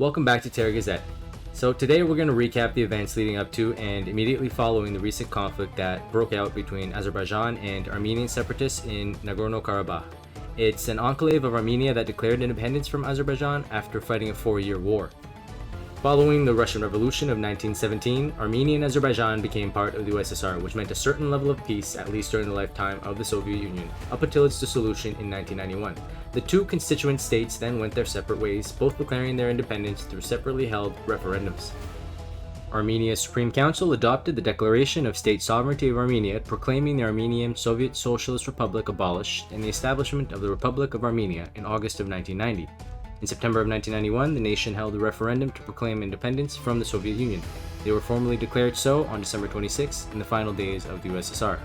Welcome back to Terra Gazette. So today we're going to recap the events leading up to and immediately following the recent conflict that broke out between Azerbaijan and Armenian separatists in Nagorno-Karabakh. It's an enclave of Armenia that declared independence from Azerbaijan after fighting a 4-year war. Following the Russian Revolution of 1917, Armenia and Azerbaijan became part of the USSR, which meant a certain level of peace, at least during the lifetime of the Soviet Union, up until its dissolution in 1991. The two constituent states then went their separate ways, both declaring their independence through separately held referendums. Armenia's Supreme Council adopted the Declaration of State Sovereignty of Armenia, proclaiming the Armenian Soviet Socialist Republic abolished and the establishment of the Republic of Armenia in August of 1990. In September of 1991, the nation held a referendum to proclaim independence from the Soviet Union. They were formally declared so on December 26, in the final days of the USSR.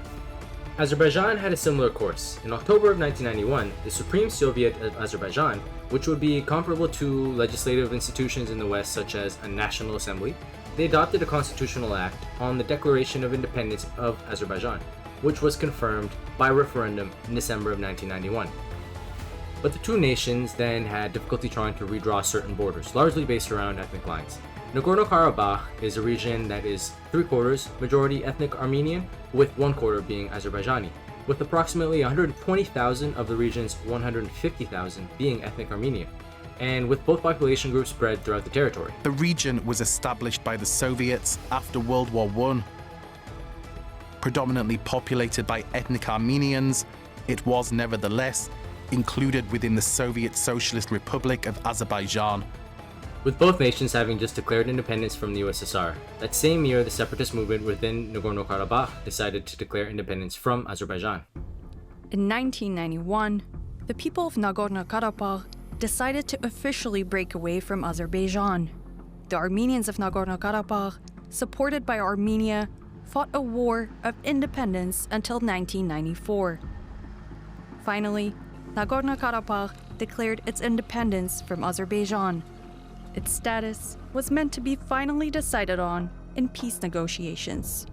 Azerbaijan had a similar course. In October of 1991, the Supreme Soviet of Azerbaijan, which would be comparable to legislative institutions in the West such as a National Assembly, they adopted a constitutional act on the Declaration of Independence of Azerbaijan, which was confirmed by referendum in December of 1991. But the two nations then had difficulty trying to redraw certain borders, largely based around ethnic lines. Nagorno-Karabakh is a region that is 3/4 majority ethnic Armenian, with 1/4 being Azerbaijani, with approximately 120,000 of the region's 150,000 being ethnic Armenian, and with both population groups spread throughout the territory. The region was established by the Soviets after World War I. Predominantly populated by ethnic Armenians, it was nevertheless included within the Soviet Socialist Republic of Azerbaijan. With both nations having just declared independence from the USSR, that same year the separatist movement within Nagorno-Karabakh decided to declare independence from Azerbaijan. In 1991, the people of Nagorno-Karabakh decided to officially break away from Azerbaijan. The Armenians of Nagorno-Karabakh, supported by Armenia, fought a war of independence until 1994. Finally, Nagorno-Karabakh declared its independence from Azerbaijan. Its status was meant to be finally decided on in peace negotiations.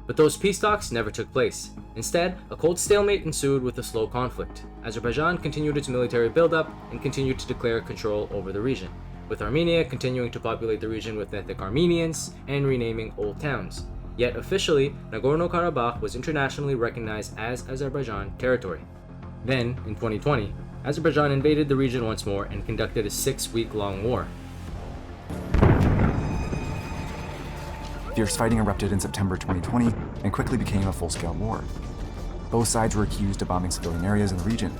But those peace talks never took place. Instead, a cold stalemate ensued with a slow conflict. Azerbaijan continued its military buildup and continued to declare control over the region, with Armenia continuing to populate the region with ethnic Armenians and renaming old towns. Yet officially, Nagorno-Karabakh was internationally recognized as Azerbaijan territory. Then, in 2020, Azerbaijan invaded the region once more and conducted a 6-week-long war. Fierce fighting erupted in September 2020 and quickly became a full-scale war. Both sides were accused of bombing civilian areas in the region.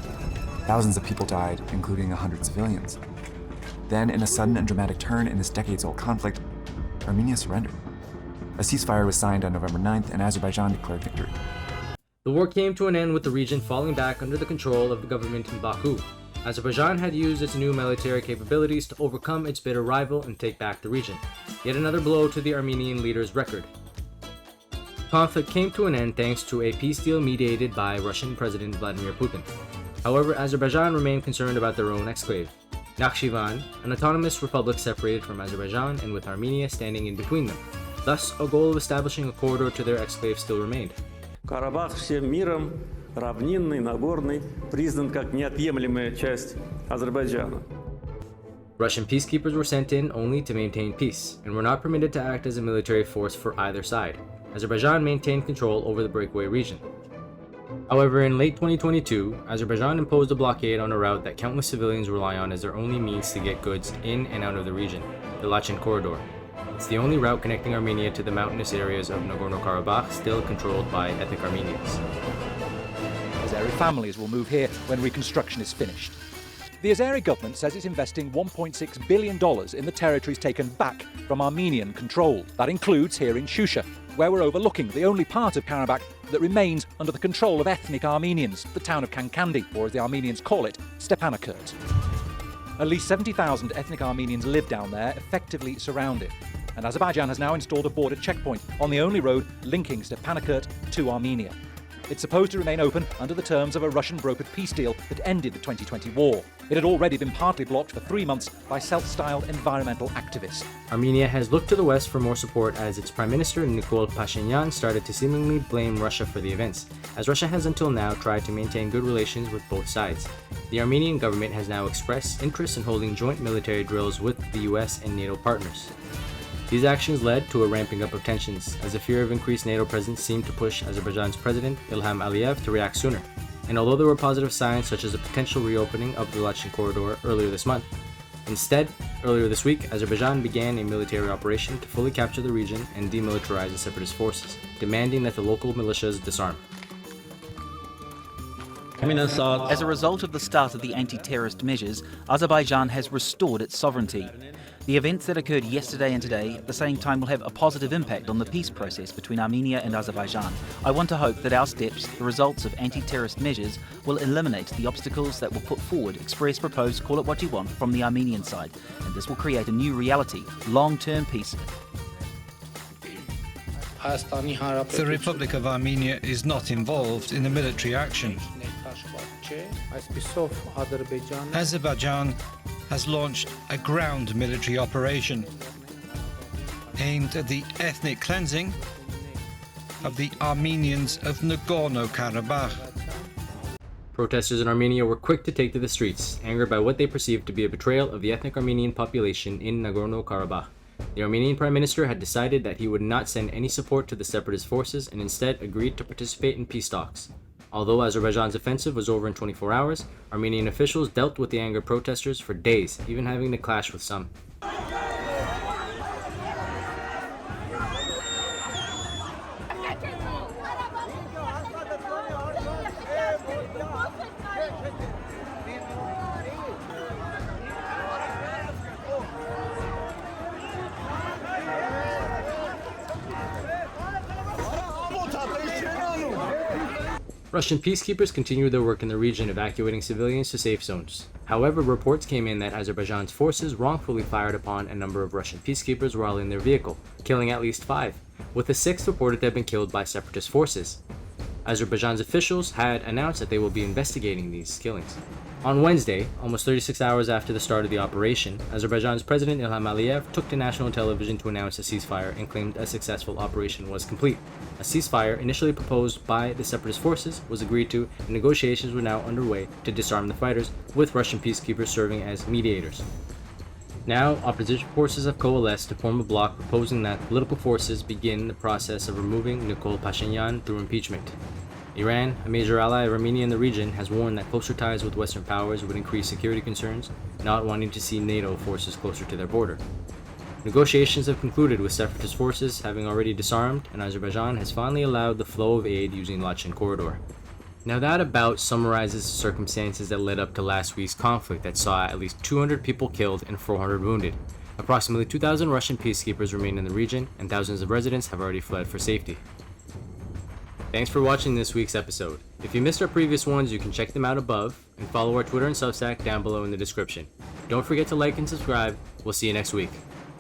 Thousands of people died, including 100 civilians. Then, in a sudden and dramatic turn in this decades-old conflict, Armenia surrendered. A ceasefire was signed on November 9th and Azerbaijan declared victory. The war came to an end with the region falling back under the control of the government in Baku. Azerbaijan had used its new military capabilities to overcome its bitter rival and take back the region. Yet another blow to the Armenian leader's record. The conflict came to an end thanks to a peace deal mediated by Russian President Vladimir Putin. However, Azerbaijan remained concerned about their own exclave, Nakhchivan, an autonomous republic separated from Azerbaijan and with Armenia standing in between them. Thus, a goal of establishing a corridor to their exclave still remained. Карабах всем миром, равнинный, Нагорный, признан как неотъемлемая часть Азербайджана. Russian peacekeepers were sent in only to maintain peace, and were not permitted to act as a military force for either side. Azerbaijan maintained control over the breakaway region. However, in late 2022, Azerbaijan imposed a blockade on a route that countless civilians rely on as their only means to get goods in and out of the region, the Lachin Corridor. It's the only route connecting Armenia to the mountainous areas of Nagorno-Karabakh, still controlled by ethnic Armenians. Azeri families will move here when reconstruction is finished. The Azeri government says it's investing $1.6 billion in the territories taken back from Armenian control. That includes here in Shusha, where we're overlooking the only part of Karabakh that remains under the control of ethnic Armenians, the town of Kankandi, or as the Armenians call it, Stepanakert. At least 70,000 ethnic Armenians live down there, effectively surrounded. And Azerbaijan has now installed a border checkpoint on the only road linking Stepanakert to Armenia. It's supposed to remain open under the terms of a Russian-brokered peace deal that ended the 2020 war. It had already been partly blocked for 3 months by self-styled environmental activists. Armenia has looked to the West for more support as its Prime Minister Nikol Pashinyan started to seemingly blame Russia for the events, as Russia has until now tried to maintain good relations with both sides. the Armenian government has now expressed interest in holding joint military drills with the US and NATO partners. These actions led to a ramping up of tensions, as a fear of increased NATO presence seemed to push Azerbaijan's president Ilham Aliyev to react sooner. And although there were positive signs such as a potential reopening of the Lachin corridor earlier this month, instead, earlier this week, Azerbaijan began a military operation to fully capture the region and demilitarize the separatist forces, demanding that the local militias disarm. As a result of the start of the anti-terrorist measures, Azerbaijan has restored its sovereignty. The events that occurred yesterday and today at the same time will have a positive impact on the peace process between Armenia and Azerbaijan. I want to hope that our steps, the results of anti-terrorist measures, will eliminate the obstacles that were put forward, express, propose, call it what you want, from the Armenian side. And this will create a new reality, long-term peace. The Republic of Armenia is not involved in the military action. Azerbaijan has launched a ground military operation aimed at the ethnic cleansing of the Armenians of Nagorno-Karabakh. Protesters in Armenia were quick to take to the streets, angered by what they perceived to be a betrayal of the ethnic Armenian population in Nagorno-Karabakh. The Armenian Prime Minister had decided that he would not send any support to the separatist forces and instead agreed to participate in peace talks. Although Azerbaijan's offensive was over in 24 hours, Armenian officials dealt with the angered protesters for days, even having to clash with some. Russian peacekeepers continued their work in the region, evacuating civilians to safe zones. However, reports came in that Azerbaijan's forces wrongfully fired upon a number of Russian peacekeepers while in their vehicle, killing at least 5, with the 6th reported to have been killed by separatist forces. Azerbaijan's officials had announced that they will be investigating these killings. On Wednesday, almost 36 hours after the start of the operation, Azerbaijan's President Ilham Aliyev took to national television to announce a ceasefire and claimed a successful operation was complete. A ceasefire, initially proposed by the separatist forces, was agreed to, and negotiations were now underway to disarm the fighters, with Russian peacekeepers serving as mediators. Now, opposition forces have coalesced to form a bloc proposing that political forces begin the process of removing Nikol Pashinyan through impeachment. Iran, a major ally of Armenia in the region, has warned that closer ties with Western powers would increase security concerns, not wanting to see NATO forces closer to their border. Negotiations have concluded with separatist forces having already disarmed, and Azerbaijan has finally allowed the flow of aid using Lachin corridor. Now that about summarizes the circumstances that led up to last week's conflict that saw at least 200 people killed and 400 wounded. Approximately 2,000 Russian peacekeepers remain in the region, and thousands of residents have already fled for safety. Thanks for watching this week's episode. If you missed our previous ones, you can check them out above, and follow our Twitter and Substack down below in the description. Don't forget to like and subscribe. We'll see you next week.